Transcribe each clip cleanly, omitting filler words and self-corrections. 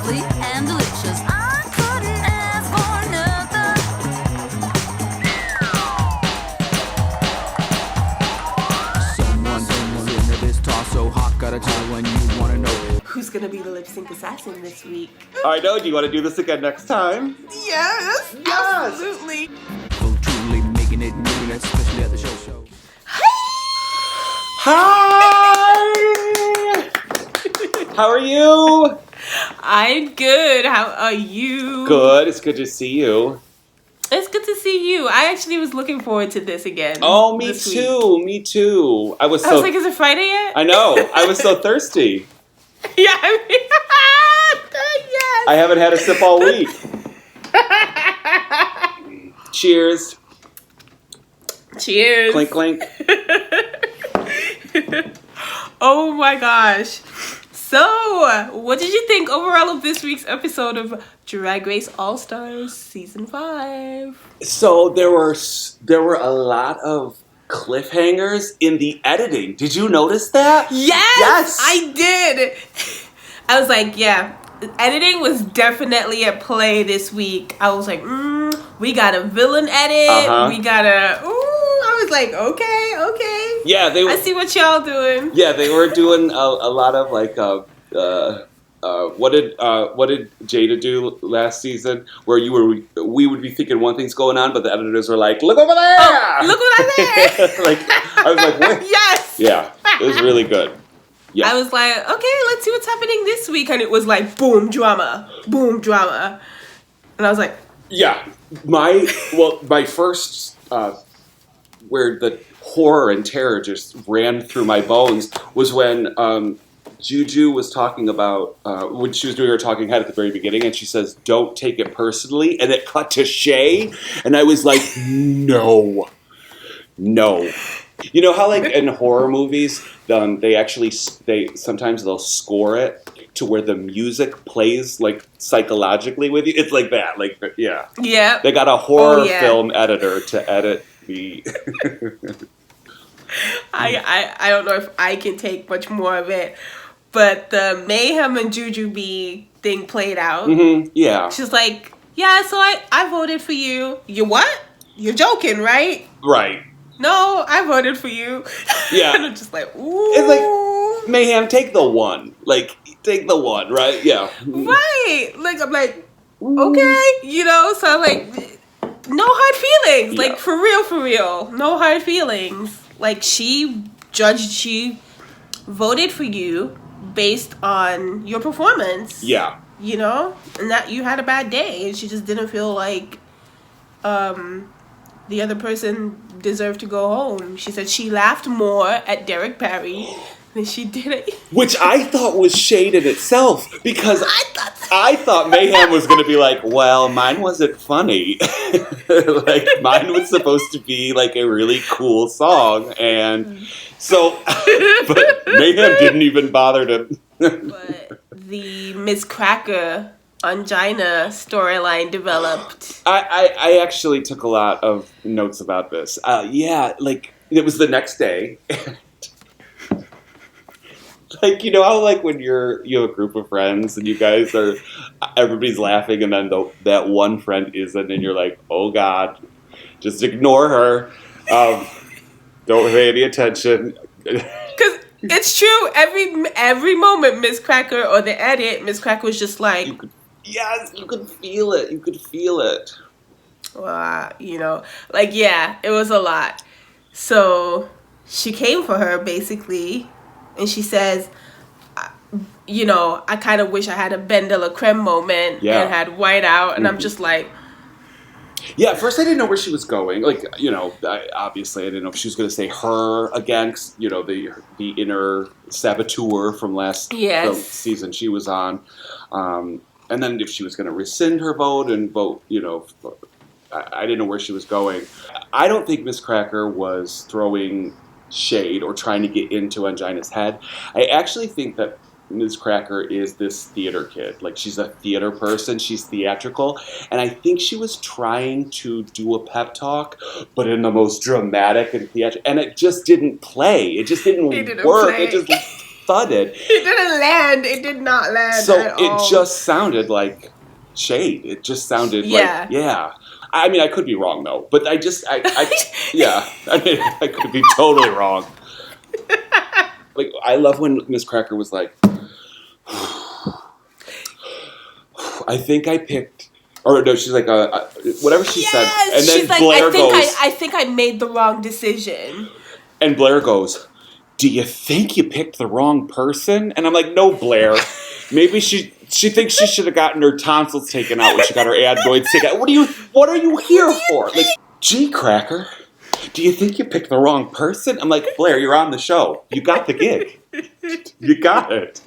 healthy and delicious. I couldn't ask for nothing. Someone into this toss so hot, gotta tell when you wanna know. Who's gonna be the lip sync assassin this week? I know. Do you want to do this again next time? Yes, Yes. absolutely. So truly making it new, especially at the show. Hi! How are you? I'm good. How are you? Good. It's good to see you. It's good to see you. I actually was looking forward to this again. Oh, me this too. week. Me too. I was I was like, is it Friday yet? I know. I was so thirsty. Yeah, I mean, yes. I haven't had a sip all week. Cheers. Cheers. Clink, clink. Oh my gosh. So, what did you think overall of this week's episode of Drag Race All-Stars Season 5? So there were a lot of cliffhangers in the editing. Did you notice that? Yes! I did! I was like, yeah, editing was definitely at play this week. I was like, we got a villain edit. We got I was like, okay. Yeah, I see what y'all doing. Yeah, they were doing a lot of like what did Jada do last season? Where we would be thinking one thing's going on, but the editors were like, "Look over there! Oh, look what I did!" Like I was like, "What?" Yes. Yeah, it was really good. Yeah, I was like, okay, let's see what's happening this week, and it was like boom drama, and I was like, yeah. My first where the horror and terror just ran through my bones was when Juju was talking about, when she was doing her talking head at the very beginning, and she says, "Don't take it personally," and it cut to Shay, and I was like, no. You know how like in horror movies, they sometimes they'll score it to where the music plays like psychologically with you. It's like that, like yeah. yeah. They got a horror film editor to edit the. I don't know if I can take much more of it, but the Mayhem and Juju B thing played out. Mm-hmm. Yeah. She's like, yeah, so I voted for you. You what? You're joking, right? Right. No, I voted for you. Yeah. And I'm just like, ooh. It's like, Mayhem, take the one. Like, take the one, right? Yeah. Right. Like, I'm like, okay. You know, so I'm like, no hard feelings. Yeah. Like, for real. No hard feelings. Like, she voted for you based on your performance. Yeah. You know? And that you had a bad day. And she just didn't feel like the other person deserved to go home. She said she laughed more at Derek Perry than she did at... Which I thought was shade in itself, because I thought Mayhem was going to be like, well, mine wasn't funny. Like, mine was supposed to be like a really cool song, and so, but Mayhem didn't even bother to... But the Miss Cracker angina storyline developed. I actually took a lot of notes about this. Yeah, like, it was the next day. Like, you know how, like, when you have a group of friends and you guys are, everybody's laughing and then that one friend isn't, and you're like, oh God, just ignore her. Don't pay any attention. Because it's true, every moment Miss Cracker or the edit, Miss Cracker was just like... Yes, you could feel it. You could feel it. You know, like, yeah, it was a lot. So she came for her, basically, and she says, you know, I kind of wish I had a Ben de la Creme moment and had white out, and I'm just like... Yeah, at first I didn't know where she was going. Like, you know, obviously I didn't know if she was going to say her again, 'cause, you know, the inner saboteur from last season she was on. And then if she was going to rescind her vote and vote, you know, I didn't know where she was going. I don't think Miss Cracker was throwing shade or trying to get into Angina's head. I actually think that Ms. Cracker is this theater kid. Like, she's a theater person. She's theatrical. And I think she was trying to do a pep talk, but in the most dramatic and theatrical. And it just didn't play. It just didn't work. It just thudded. It didn't land. It did not land So at all. it just sounded like shade. It just sounded like, yeah. I mean, I could be wrong, though. But I yeah. I mean, I could be totally wrong. Like, I love when Miss Cracker was like, I think I picked... Or no, she's like, whatever she said. And then she's like, Blair goes... I think I made the wrong decision. And Blair goes, do you think you picked the wrong person? And I'm like, no, Blair. Maybe she thinks she should have gotten her tonsils taken out when she got her adenoids taken out. What are you here for? Like, gee, Cracker, do you think you picked the wrong person? I'm like, Blair, you're on the show. You got the gig. You got it.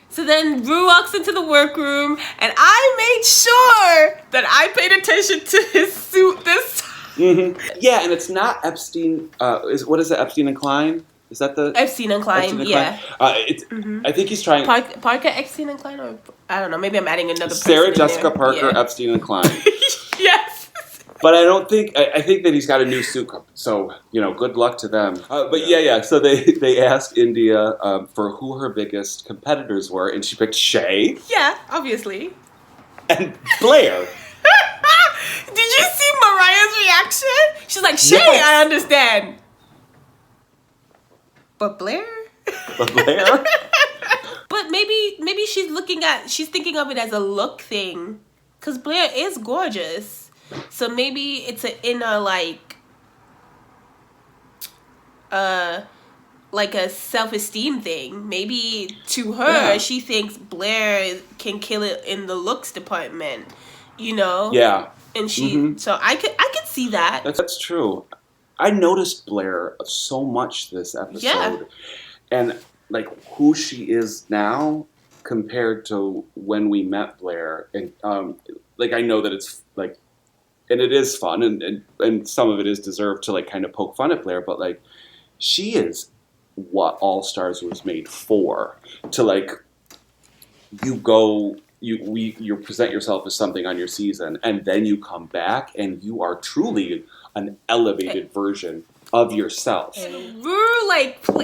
So then Ru walks into the workroom, and I made sure that I paid attention to his suit this time. Mm-hmm. Yeah, and it's not Epstein. What is it? Epstein and Klein? Is that the Epstein and Klein? Yeah. I think he's trying. Parker Epstein and Klein, or I don't know. Maybe I'm adding another. Sarah person Jessica in there. Parker, Yeah. Epstein and Klein. Yes. But I don't think. I think that he's got a new suit. So good luck to them. But yeah. So they asked India for who her biggest competitors were, and she picked Shay. Yeah, obviously. And Blair. Did you see Mariah's reaction? She's like, Shay, Yes. I understand. But Blair? But Blair? But maybe she's thinking of it as a look thing. Because Blair is gorgeous. So maybe it's an inner, like a self-esteem thing. Maybe to her, she thinks Blair can kill it in the looks department. Yeah. And so I could see that. That's true. I noticed Blair so much this episode. Yeah. And like who she is now compared to when we met Blair. And I know that it's like, and it is fun and some of it is deserved to like kind of poke fun at Blair, but like she is what All Stars was made for. To like you present yourself as something on your season, and then you come back and you are truly an elevated version of yourself. Ru,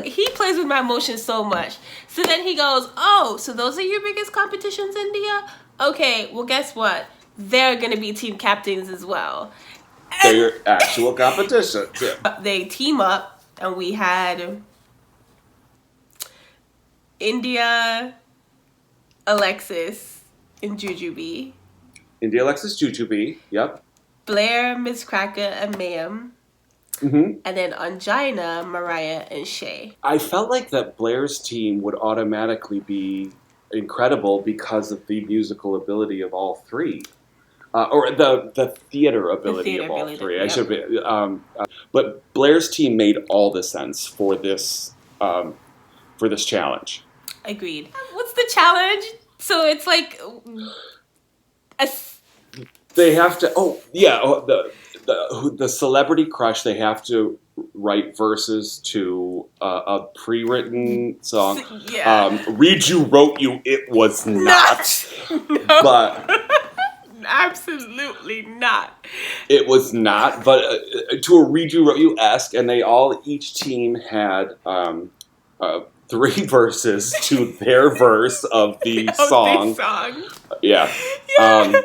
he plays with my emotions so much. So then he goes, oh, so those are your biggest competitions, India? Okay, well, guess what? They're going to be team captains as well. They're your actual competition. Yeah. They team up, and we had India, Alexis, and Jujubee. India, Alexis, Jujubee. Yep. Blair, Miss Cracker, and Mayhem. Mm-hmm. And then Angina, Mariah, and Shay. I felt like that Blair's team would automatically be incredible because of the musical ability of all three. Or the theater ability of all three. Yep. I should be. But Blair's team made all the sense for this challenge. Agreed. What's the challenge? So it's like they have to. Oh yeah, the celebrity crush. They have to write verses to a pre-written song. Yeah. Read you, wrote you. It was not. No. But absolutely not. It was not. But to a read you, wrote you-esque, and each team had 3 verses to their verse of the song. Yeah. Yeah.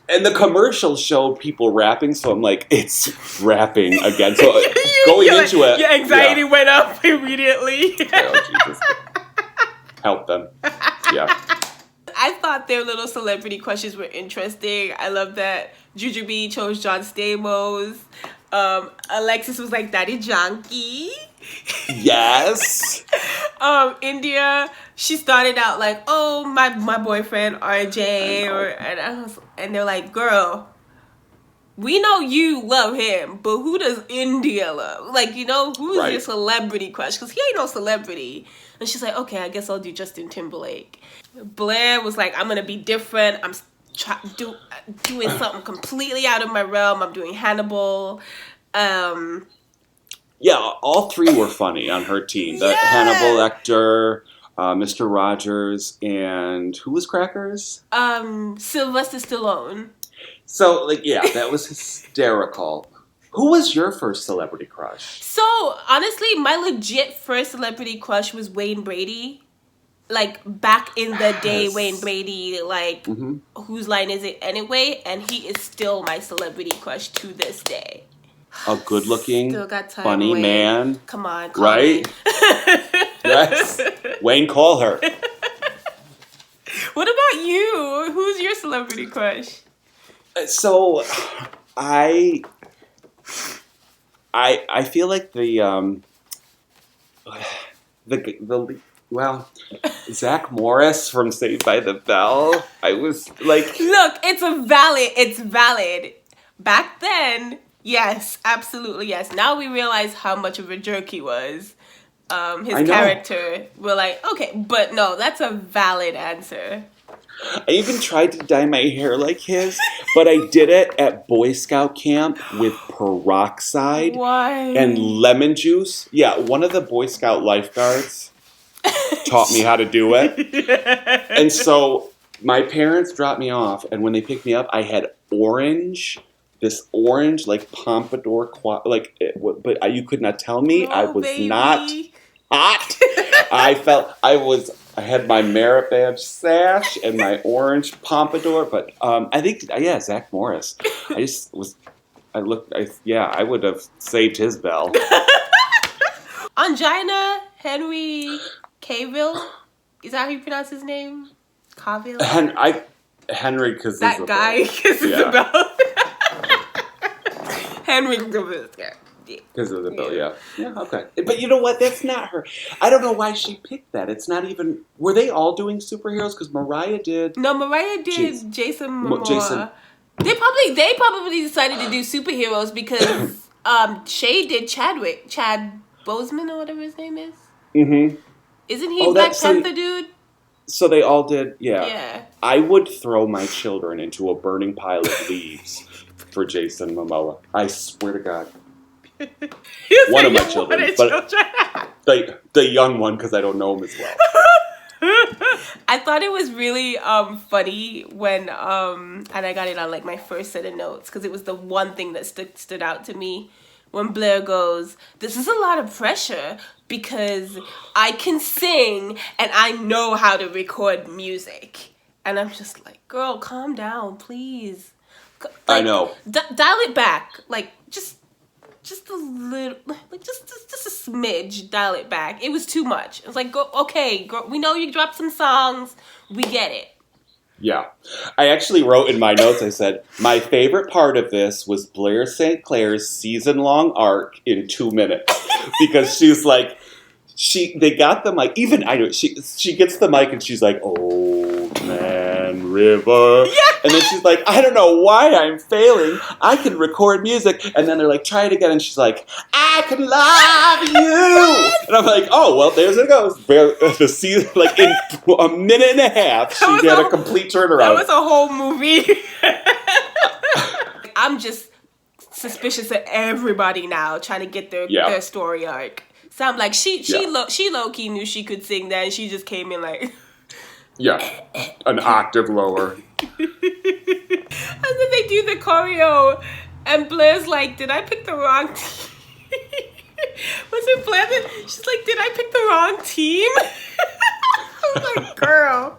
And the commercials showed people rapping, so I'm like, it's rapping again. So going into it, your anxiety went up immediately. Oh, Jesus. Help them. Yeah. I thought their little celebrity crushes were interesting. I love that Jujubee chose John Stamos. Alexis was like Daddy Yankee. Yes. India, she started out like, oh, my boyfriend RJ, and they're like, girl, we know you love him, but who does India love? Like, who's your celebrity crush? Because he ain't no celebrity. And she's like, okay, I guess I'll do Justin Timberlake. Blair was like, I'm gonna be different. I'm doing something completely out of my realm. I'm doing Hannibal. Yeah, all 3 were funny on her team. The Hannibal Lecter, Mr. Rogers, and who was Crackers? Sylvester Stallone. So, that was hysterical. Who was your first celebrity crush? So, honestly, my legit first celebrity crush was Wayne Brady. Like, back in the day, Wayne Brady, like, whose line is it anyway? And he is still my celebrity crush to this day. A good-looking, funny Wayne. man. Come on, call right? me. Yes. Wayne, call her. What about you? Who's your celebrity crush? So, I feel like the well, Zach Morris from Saved by the Bell. I was like, look, it's valid. Back then, yes, absolutely yes. Now we realize how much of a jerk he was. His character, we're like, okay, but no, that's a valid answer. I even tried to dye my hair like his, but I did it at Boy Scout camp with peroxide and lemon juice. Yeah, one of the Boy Scout lifeguards taught me how to do it. And so my parents dropped me off, and when they picked me up, I had this orange, like, pompadour, but you could not tell me. I was not hot. I had my merit badge sash and my orange pompadour, but I think, Zach Morris. I would have saved his bell. Angina Henry Cavill? Is that how you pronounce his name? Cavill? Henry Cavill. That guy, Isabel. Henry Cavill. Because of the bill, yeah. Yeah, okay. But you know what? That's not her. I don't know why she picked that. It's not even... Were they all doing superheroes? Because Mariah did... No, Mariah did Jason Momoa. They probably decided to do superheroes because Shay did Chad Boseman or whatever his name is. Mm-hmm. Isn't he Black Panther dude? So they all did, yeah. Yeah. I would throw my children into a burning pile of leaves for Jason Momoa. I swear to God. One of my children, but the young one, because I don't know him as well. I thought it was really funny when and I got it on like my first set of notes because it was the one thing that stood out to me when Blair goes, "This is a lot of pressure because I can sing and I know how to record music," and I'm just like, "Girl, calm down, please." Like, I know. Dial it back, like just a little, like just a smidge. Dial it back. It was too much. It was like, go, okay, girl, we know you dropped some songs. We get it. Yeah. I actually wrote in my notes, I said, my favorite part of this was Blair St. Clair's season-long arc in 2 minutes. Because she's like, they got the mic, even I know, she gets the mic and she's like, "Old Man River." Yeah. And then she's like, "I don't know why I'm failing. I can record music." And then they're like, "Try it again." And she's like, "I can love you." And I'm like, oh, well, there it goes. The season, like in a minute and a half, she had a complete turnaround. That was a whole movie. I'm just suspicious of everybody now trying to get their story arc. Sound like she low key knew she could sing that, and she just came in like, an octave lower. And then they do the choreo, and Blair's like, "Did I pick the wrong team?" Was it Blair? She's like, "Did I pick the wrong team?" I was like, "Girl,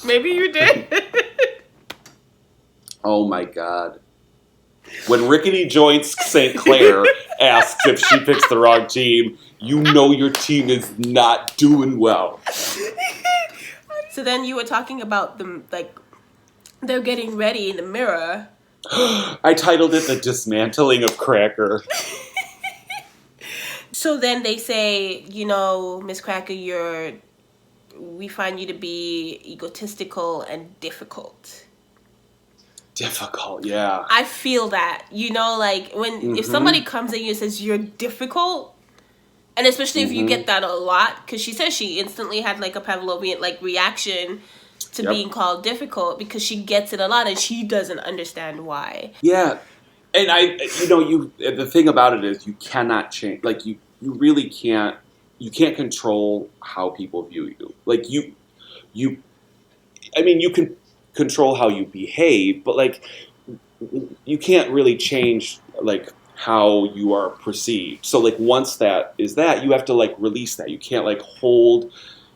maybe you did." Oh my God. When Rickety Joints St. Clair asks if she picks the wrong team, you know your team is not doing well. So then you were talking about them, like, they're getting ready in the mirror. I titled it The Dismantling of Cracker. So then they say, "Miss Cracker, we find you to be egotistical and difficult." Difficult, yeah. I feel that, like if somebody comes at you and says you're difficult, and especially if you get that a lot, because she says she instantly had like a Pavlovian like reaction to being called difficult because she gets it a lot and she doesn't understand why. Yeah, and the thing about it is you cannot change. Like you really can't. You can't control how people view you. Like you can control how you behave, but like you can't really change like how you are perceived. So like once that is that, you have to like release that. You can't like hold,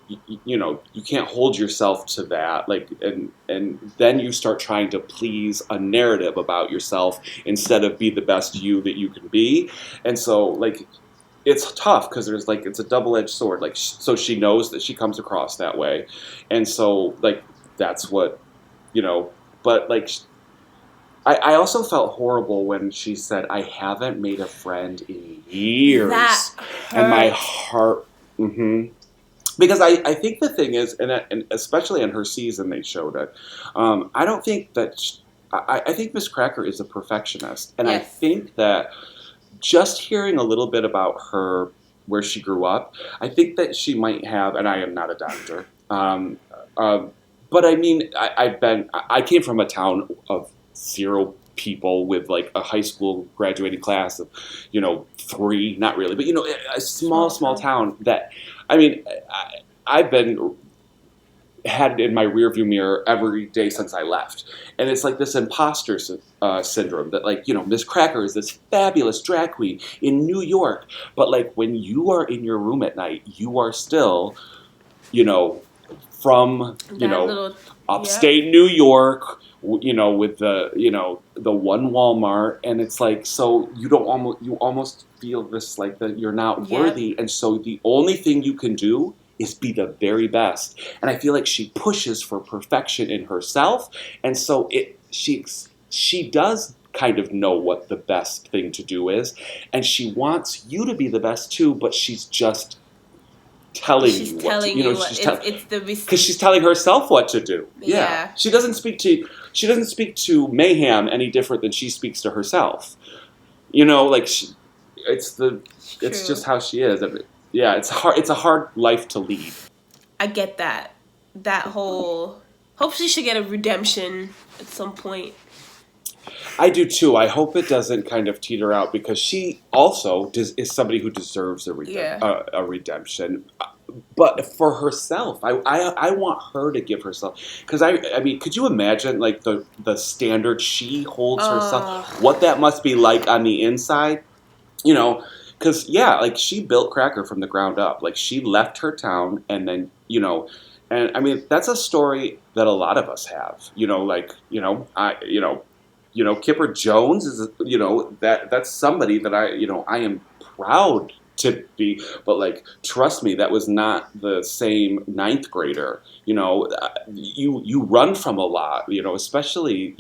you can't hold yourself to that. Like and then you start trying to please a narrative about yourself instead of be the best you that you can be. And so like it's tough because there's like it's a double-edged sword. Like so she knows that she comes across that way, and so like that's what But like I also felt horrible when she said, "I haven't made a friend in years," and my heart. Because I think the thing is, and especially in her season, they showed it. I don't think that. I think Miss Cracker is a perfectionist, and I think that just hearing a little bit about her, where she grew up, I think that she might have. And I am not a doctor, but I mean, I came from a town of 0 people with like a high school graduating class of 3, not really, but a small town that I mean I've been had in my rearview mirror every day since I left, and it's like this imposter syndrome that like Miss Cracker is this fabulous drag queen in New York, but like when you are in your room at night, you are still from upstate New York, with the one Walmart, and it's like so you almost feel this like that you're not worthy, and so the only thing you can do is be the very best. And I feel like she pushes for perfection in herself, and so she does kind of know what the best thing to do is, and she wants you to be the best too, but she's just telling you what to do. Because she's telling herself what to do. Yeah. She doesn't speak to Mayhem any different than she speaks to herself. It's just how she is. Yeah, it's hard. It's a hard life to lead. I get that. That whole. Hope she should get a redemption at some point. I do too. I hope it doesn't kind of teeter out because she also is somebody who deserves a redemption. But for herself, I want her to give herself, because I mean, could you imagine like the standard she holds herself? What that must be like on the inside, Because like she built Cracker from the ground up. Like she left her town and then and I mean that's a story that a lot of us have. Kipper Jones is that's somebody that I am proud to be, but like trust me, that was not the same 9th grader. You run from a lot, especially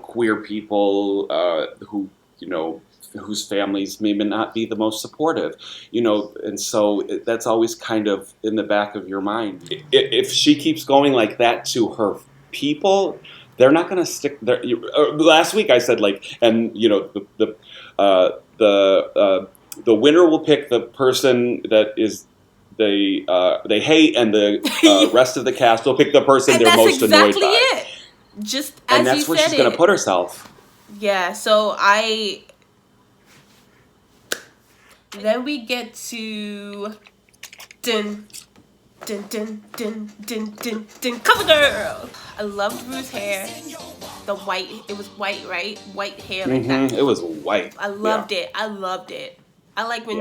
queer people who whose families may not be the most supportive, and so that's always kind of in the back of your mind. If she keeps going like that to her people, they're not going to stick there. Last week I said and the winner will pick the person that is they hate, and the rest of the cast will pick the person they're most annoyed by. It. Just as and that's you where said she's going to put herself. Yeah. So then we get to dun dun dun dun dun dun dun cover girl. I loved Rue's hair. The white, it was white, right? White hair like that. It was white. I loved it. I loved it. I like when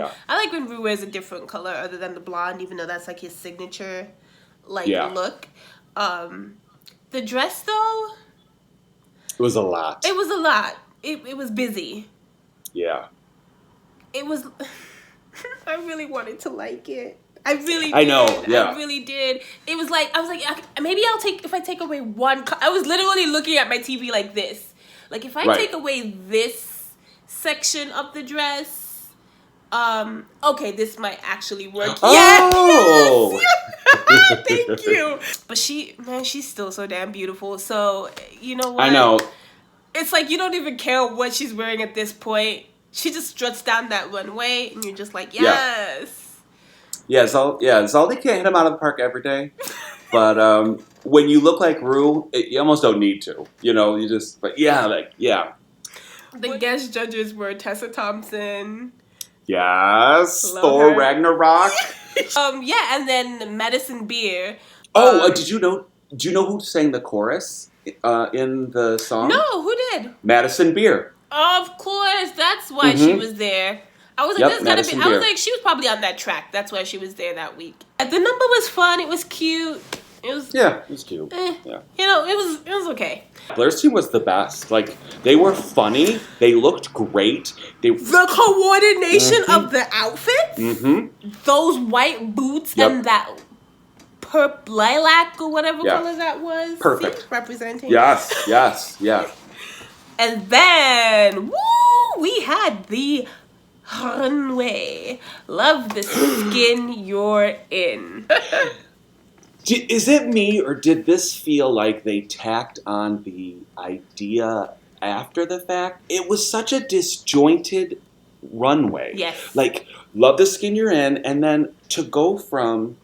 Rue wears a different color other than the blonde, even though that's like his signature look. The dress though, it was a lot. It was a lot. It was busy. Yeah. It was. I really wanted to like it. I really did. I know, yeah. I really did. It was like, I was like, maybe if I take away one, I was literally looking at my TV like this. Like, if I take away this section of the dress, okay, this might actually work. Oh! Yes! Thank you. But she's still so damn beautiful. So, you know what? I know. It's like, you don't even care what she's wearing at this point. She just struts down that runway, and you're just like, yes. Yeah, it's all they can't hit him out of the park every day. But when you look like Rue, you almost don't need to. You just, but yeah. The guest judges were Tessa Thompson. Yes, Thor Ragnarok. And then Madison Beer. Did you know Do you know who sang the chorus in the song? No, who did? Madison Beer. Of course, that's why she was there. I was like, I was like, she was probably on that track. That's why she was there that week. The number was fun. It was cute. It was cute. Yeah. It was okay. Blair's team was the best. Like, they were funny. They looked great. The coordination of the outfits, those white boots and that lilac or whatever color that was. Perfect. See? Representing. Yes. And then, we had the runway. Love the skin you're in. Is it me, or did this feel like they tacked on the idea after the fact? It was such a disjointed runway. Yes. Like, love the skin you're in, and then to go from...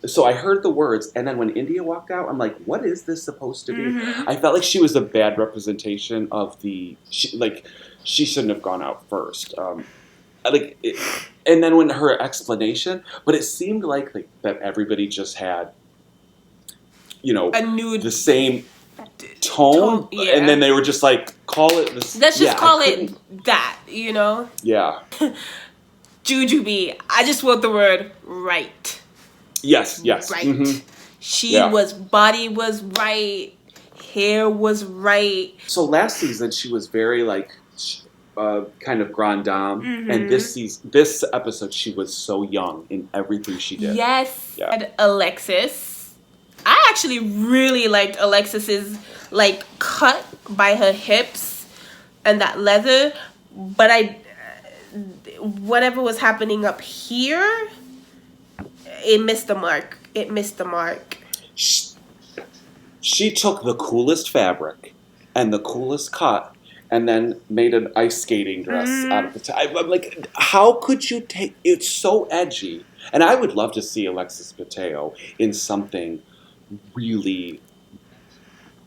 So I heard the words, and then when India walked out, I'm like, what is this supposed to be? I felt like she was a bad representation of the... She shouldn't have gone out first. And then when her explanation, but it seemed like that everybody just had, the same tone, and then they were just like, call it this. Let's just call it that, Yeah. Jujubee, I just wrote the word right. Yes. Right. Body was right, hair was right. So last season she was very kind of grand dame, and this episode she was so young in everything she did. Yes. Yeah. And Alexis, I actually really liked Alexis's cut by her hips and that leather, but whatever was happening up here, it missed the mark. She took the coolest fabric and the coolest cut and then made an ice skating dress out of it. I'm like, how could you take... It's so edgy. And I would love to see Alexis Mateo in something really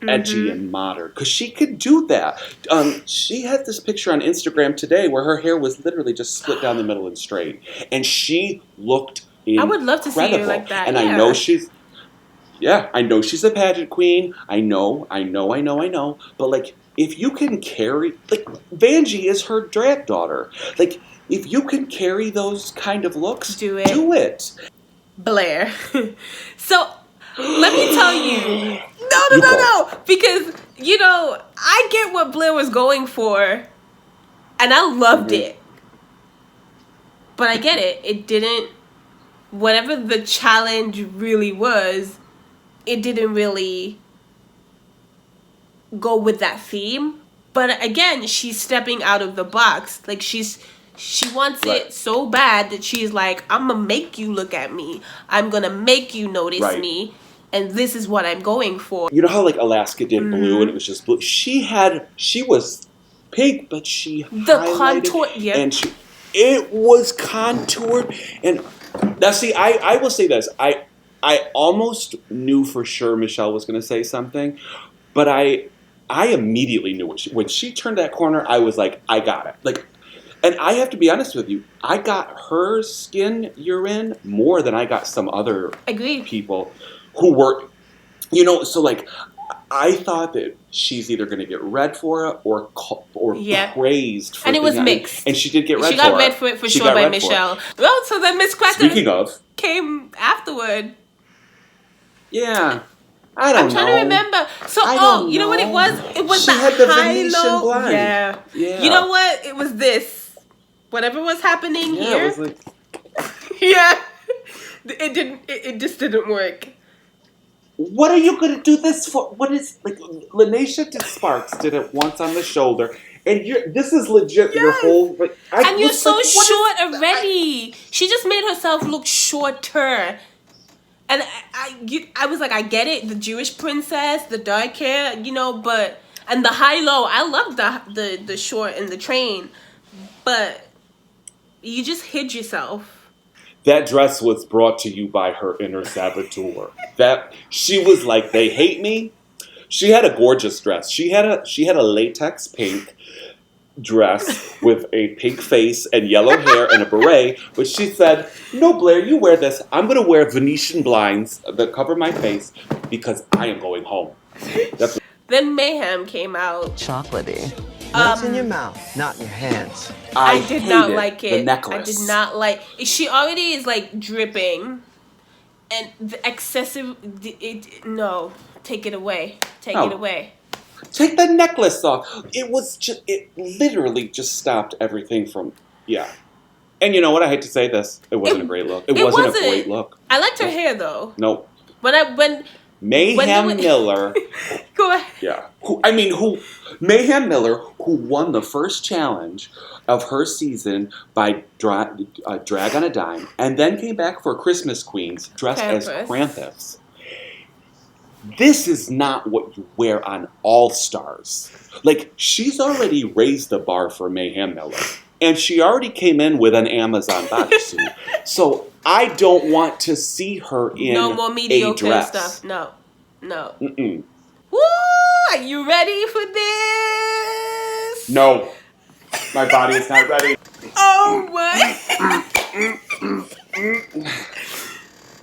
edgy and modern. Because she could do that. She had this picture on Instagram today where her hair was literally just split down the middle and straight. And she looked incredible. I would love to see her like that. And I know she's... Yeah, I know she's a pageant queen. I know. But, if you can carry... Vanjie is her drag daughter. If you can carry those kind of looks, do it. Blair. So, let me tell you... No. Because, I get what Blair was going for. And I loved it. But I get it. It didn't... Whatever the challenge really was, it didn't really go with that theme. But again, she's stepping out of the box. She wants it so bad that she's like, I'm gonna make you look at me. I'm gonna make you notice me. And this is what I'm going for. You know how Alaska did blue and it was just blue? She was pink, but she highlighted contour, and it was contoured. And now see, I will say this. I almost knew for sure Michelle was gonna say something, but I immediately knew when she turned that corner, I was like, I got it. And I have to be honest with you, I got her skin you're in more than I got some other people who were, so I thought that she's either going to get red for it or praised for it. And it was mixed. And she did get red for it. She got red for it for sure by Michelle. Well, so then Miss Cracker came afterward. Yeah. I don't know. I'm trying to remember. So, you know what it was? It was the high-low. Blind. Yeah. You know what? It was this. Whatever was happening here. It was yeah. It just didn't work. What are you going to do this for? What is... Lanesha Sparks did it once on the shoulder. And this is legit your whole... and you're so short already. She just made herself look shorter. And I was like, I get it, the Jewish princess, the dark hair, but... And the high-low, I love the short and the train. But you just hid yourself. That dress was brought to you by her inner saboteur. She was like, they hate me. She had a gorgeous dress. She had a latex pink. dress with a pink face and yellow hair and a beret, but she said, no, Blair, you wear this. I'm going to wear Venetian blinds that cover my face because I am going home. Then Mayhem came out. Chocolatey. What's in your mouth, not in your hands. I did not like it. The necklace. I did not like. She already is like dripping, and the excessive. No, take it away. Take it away. Take the necklace off. It was just. It literally just stopped everything from. Yeah. And you know what? I hate to say this. It wasn't a great look. It wasn't a great look. I liked her hair though. Nope. When Mayhem Miller. Go ahead. Yeah. Mayhem Miller, who won the first challenge of her season by Drag on a Dime, and then came back for Christmas Queens dressed as Krampus. This is not what you wear on All Stars. Like, she's already raised the bar for Mayhem Miller. And she already came in with an Amazon bodysuit. So I don't want to see her in no more mediocre a dress. stuff. No. Mm-mm. Woo! Are you ready for this? No. My body is not ready. Oh my.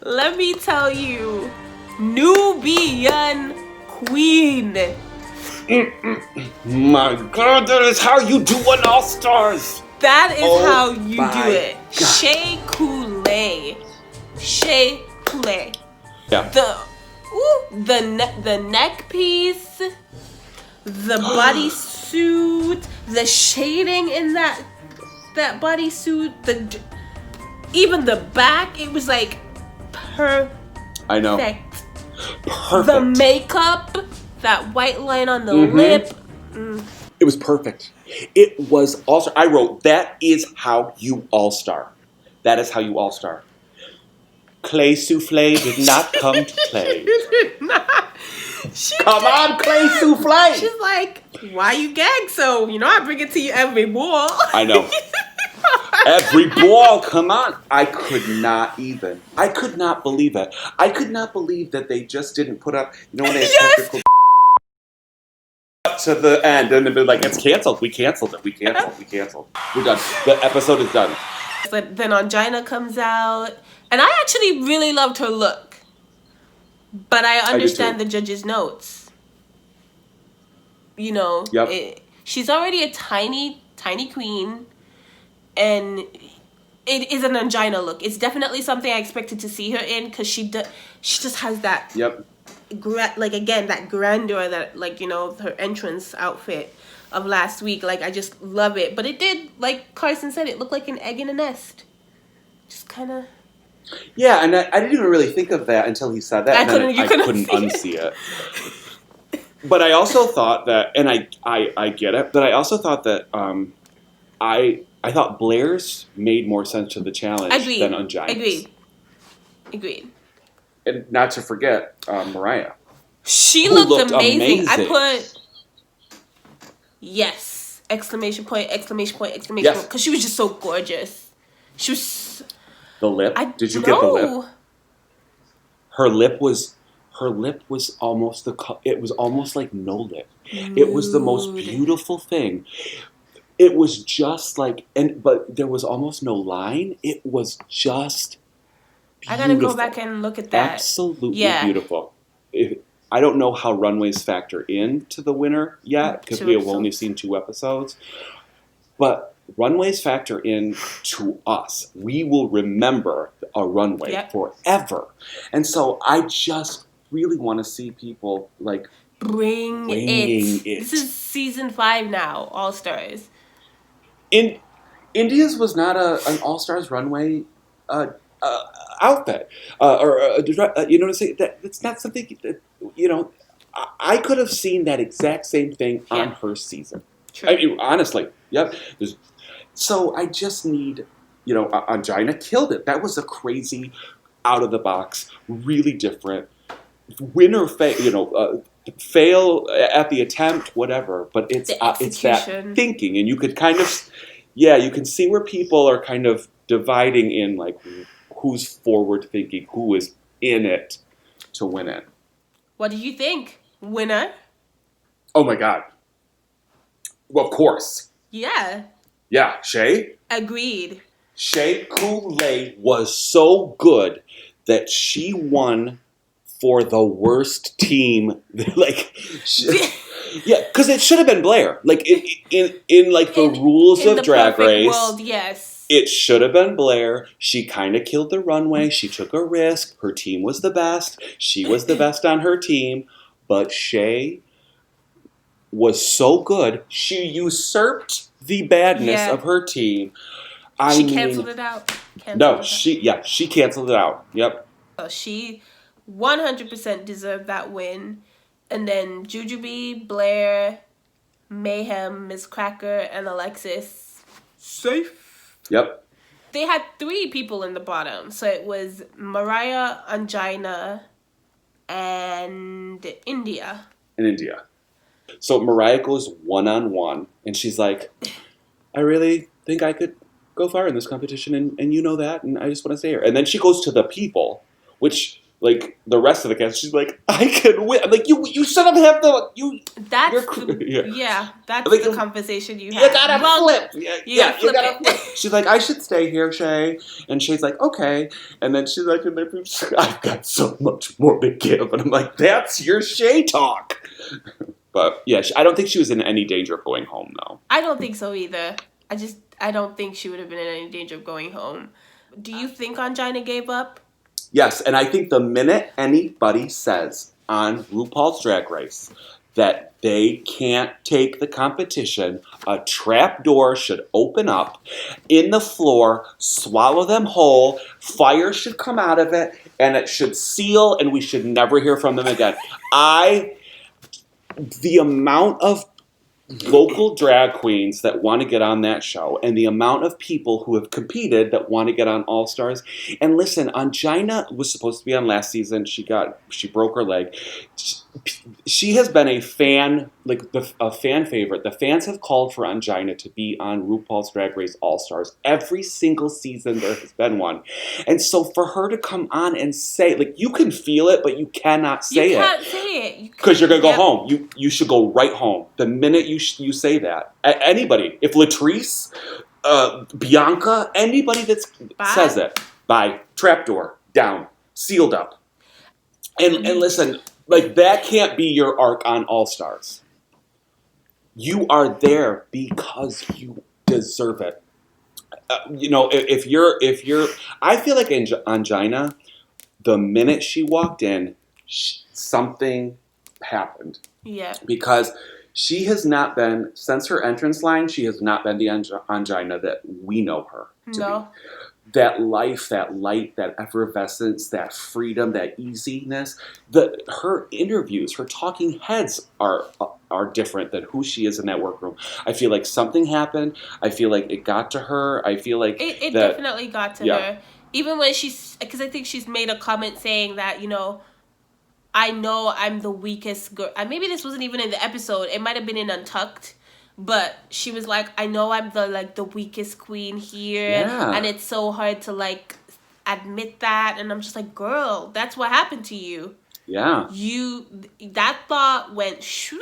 Let me tell you. Nubian Queen. My God, that is how you do an All Stars. That is how you do it. God. Shea Coulee. Shea Coulee. Yeah. The neck piece, the bodysuit, the shading in that bodysuit, even the back, it was like perfect. I know. Perfect. The makeup, that white line on the lip. It was perfect. It was all-star. I wrote, that is how you all-star. That is how you all-star. Clay Soufflé did not come to play. Come on, Clay Soufflé! She's like, why you gag so? You know I bring it to you every ball. I know. Every ball, come on. I could not even. I could not believe it. I could not believe that they just didn't put up, you know, when they had technical to the end, and they're like, it's canceled. We canceled it. We canceled. We're done. The episode is done. But then Angina comes out, and I actually really loved her look. But I understand the judges' notes. You know, she's already a tiny queen, and it is an Angina look. It's definitely something I expected to see her in because she just has that. That grandeur that, like, you know, her entrance outfit of last week. Like, I just love it. But it did, like Carson said, it looked like an egg in a nest. Just kind of. Yeah, and I didn't even really think of that until he said that. I couldn't unsee it. But I also thought that, and I get it, but I also thought that I thought Blair's made more sense to the challenge than Angina's. Agreed. And not to forget Mariah. She looked amazing. I put yes! Exclamation point! Because she was just so gorgeous. She was. The lip? Did you get the lip? Her lip was almost it was almost like no lip. Nude. It was the most beautiful thing. It was just like, but there was almost no line. It was just beautiful. I gotta go back and look at that. Absolutely beautiful. I don't know how runways factor into the winner yet because we have only seen 2 episodes. But runways factor in to us. We will remember a runway forever. And so I just really want to see people like bringing it. This is season 5 now, All Stars. India's was not an All Stars runway outfit. You know what I'm saying? That's not something that, you know, I could have seen that exact same thing on her season. True. I mean, honestly, so I just need, you know, Angina killed it. That was a crazy, out of the box, really different, win or fail, you know, fail at the attempt, whatever. But it's that thinking, and you could kind of, you can see where people are kind of dividing in, like, who's forward thinking, who is in it to win it. What do you think, winner? Oh my God. Well, of course. Yeah. Yeah, Shea? Agreed. Shea Coulee was so good that she won for the worst team. Yeah, because it should have been Blair. Like in like the rules in of the Drag perfect Race, world, yes. it should have been Blair. She kind of killed the runway. She took a risk. Her team was the best. She was the best on her team. But Shea was so good. She usurped the badness of her team. She canceled it out. She canceled it out. Yep. She 100% deserved that win. And then Jujubee, Blair, Mayhem, Miss Cracker, and Alexis. Safe. Yep. They had 3 people in the bottom. So it was Mariah, Angina, and India. So Mariah goes one-on-one, and she's like, I really think I could go far in this competition, and you know that, and I just want to stay here. And then she goes to the people, which, like, the rest of the cast, she's like, I can win. I'm like, you should have had that's the conversation you have. You gotta flip. You gotta flip. She's like, I should stay here, Shea. And Shea's like, okay. And then she's like, I've got so much more to give. And I'm like, that's your Shea talk. But yeah, I don't think she was in any danger of going home, though. I don't think so either. I don't think she would have been in any danger of going home. Do you think Angina gave up? Yes, and I think the minute anybody says on RuPaul's Drag Race that they can't take the competition, a trap door should open up in the floor, swallow them whole, fire should come out of it, and it should seal, and we should never hear from them again. The amount of local drag queens that want to get on that show and the amount of people who have competed that want to get on All Stars. And listen, Angina was supposed to be on last season. She broke her leg. She has been a fan favorite. The fans have called for Angina to be on RuPaul's Drag Race All Stars. Every single season there has been one. And so for her to come on and say, like, you can feel it, but you cannot say it. You can't say it. Because you're going to go home. You should go right home. The minute you say that. Anybody. If Latrice, Bianca, anybody that says it. Bye. Trapdoor. Down. Sealed up. And listen, like, that can't be your arc on All Stars. You are there because you deserve it. If you're, I feel like Angina, the minute she walked in, something happened. Yeah. Because she has not been, since her entrance line, she has not been the Angina that we know her to be. That life, that light, that effervescence, that freedom, that easiness. Her interviews, her talking heads are different than who she is in that workroom. I feel like something happened. I feel like it got to her. I feel like it definitely got to her. Even when because I think she's made a comment saying that, I know I'm the weakest girl. Maybe this wasn't even in the episode. It might have been in Untucked. But she was like, I know I'm the weakest queen here. Yeah. And it's so hard to, admit that. And I'm just like, girl, that's what happened to you. Yeah. That thought went shoop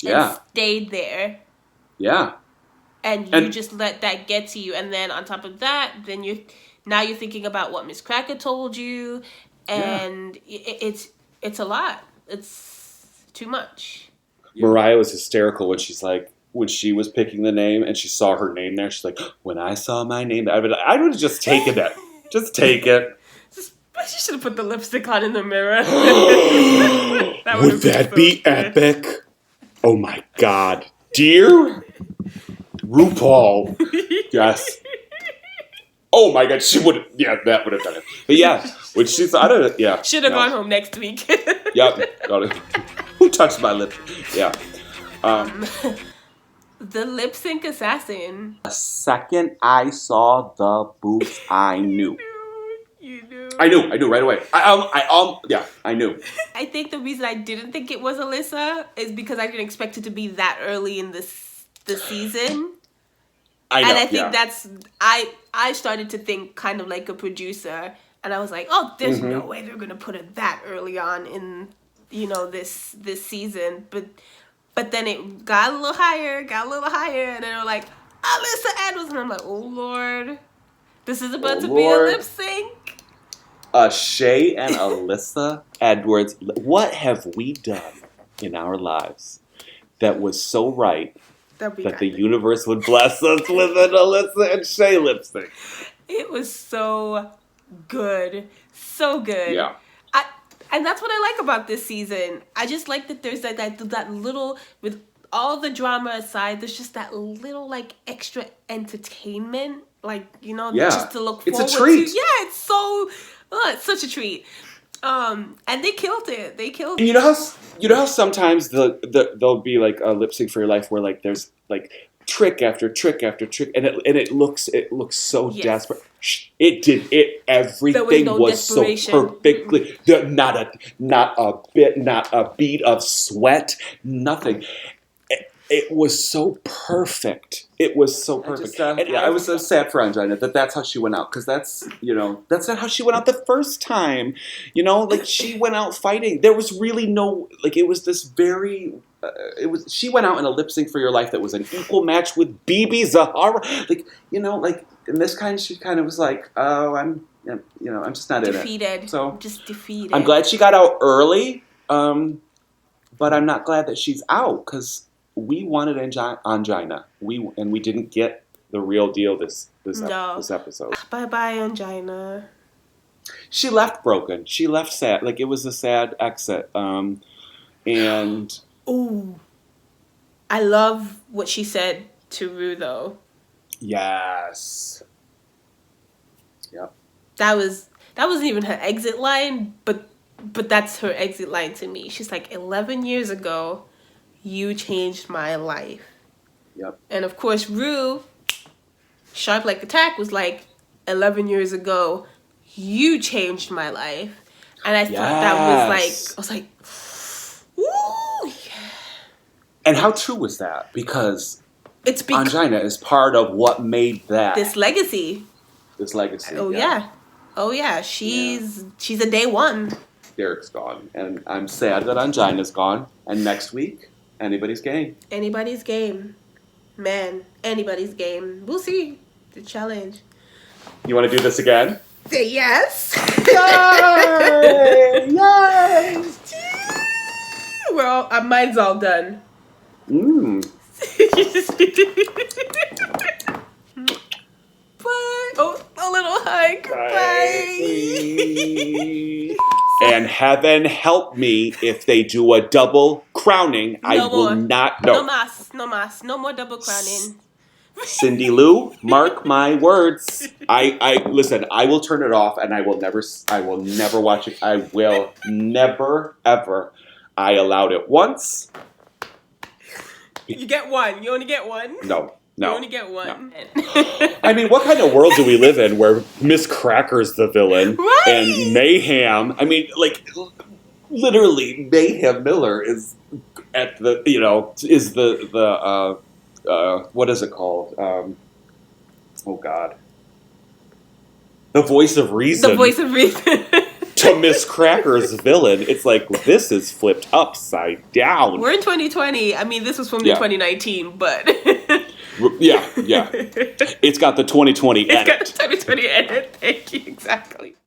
and stayed there. Yeah. And you just let that get to you. And then on top of that, then you're thinking about what Miss Cracker told you. And it's a lot. It's too much. Mariah was hysterical when she was picking the name and she saw her name there. She's like, when I saw my name, I would have just taken it. Just take it. She should have put the lipstick on in the mirror. Would that be epic? Oh my God. Dear RuPaul. Yes. Oh my God, she would. Yeah, that would have done it. But yeah, when she saw it, yeah. Should have gone home next week. Yep, got it. Who touched my lip? Yeah. The lip sync assassin. The second I saw the boobs, I knew. You knew. I knew right away. I knew. I think the reason I didn't think it was Alyssa is because I didn't expect it to be that early in the season. I know, and I think I started to think kind of like a producer, and I was like, oh, there's no way they're gonna put it that early on in this season. But But then it got a little higher, and then they were like, Alyssa Edwards. And I'm like, oh, Lord. This is about to be a lip sync. Shay and Alyssa Edwards. What have we done in our lives that was so right that the universe would bless us with an Alyssa and Shay lip sync? It was so good. So good. Yeah. And that's what I like about this season. I just like that there's that little, with all the drama aside, there's just that little, like, extra entertainment. Like, you know, just to look forward to. It's a treat. Yeah, it's such a treat. And they killed it. And you know how sometimes there'll be like a lip sync for your life where like there's like trick after trick after trick, and it looks so desperate. It did it. Everything was so perfectly. Not a beat of sweat. Nothing. It was so perfect. It was so perfect. I was so sad for Angina that's how she went out, because that's not how she went out the first time. Like, she went out fighting. There was really no, like, it was this very. She went out in a lip sync for your life that was an equal match with BB Zahara. Like, like in this kind, she kind of was like, oh, I'm just not defeated. In it. So just defeated. I'm glad she got out early, but I'm not glad that she's out, because we wanted Angina. We didn't get the real deal this episode. Bye Angina. She left broken. She left sad. Like, it was a sad exit. And ooh, I love what she said to Rue, though. Yes. Yep. That wasn't even her exit line, but that's her exit line to me. She's like, 11 years ago, you changed my life. Yep. And of course, Rue, sharp like a tack, was like, 11 years ago, you changed my life. And I thought that was like, ooh, yeah. And how true was that? Because Angina is part of what made that. This legacy. Oh, yeah. She's a day one. Derek's gone. And I'm sad that Angina's gone. And next week, anybody's game. Anybody's game. Man, anybody's game. We'll see. The challenge. You want to do this again? Say yes. Yay! Yay! Well, mine's all done. Bye. Oh, a little hug. Bye. And heaven help me if they do a double crowning. I will not. No mas. No more double crowning. Cindy Lou, mark my words. I listen. I will turn it off, and I will never watch it. I will never ever. I allowed it once. You get one. You only get one. No. You only get one. No. I mean, what kind of world do we live in where Miss Cracker's the villain and Mayhem? I mean, like, literally, Mayhem Miller is at the what is it called? Oh God, the voice of reason. The voice of reason. To Miss Cracker's villain, it's like, this is flipped upside down. We're in 2020. I mean, this was from 2019, but. Yeah. It's got the 2020 edit. It's got the 2020 edit. Thank you, exactly.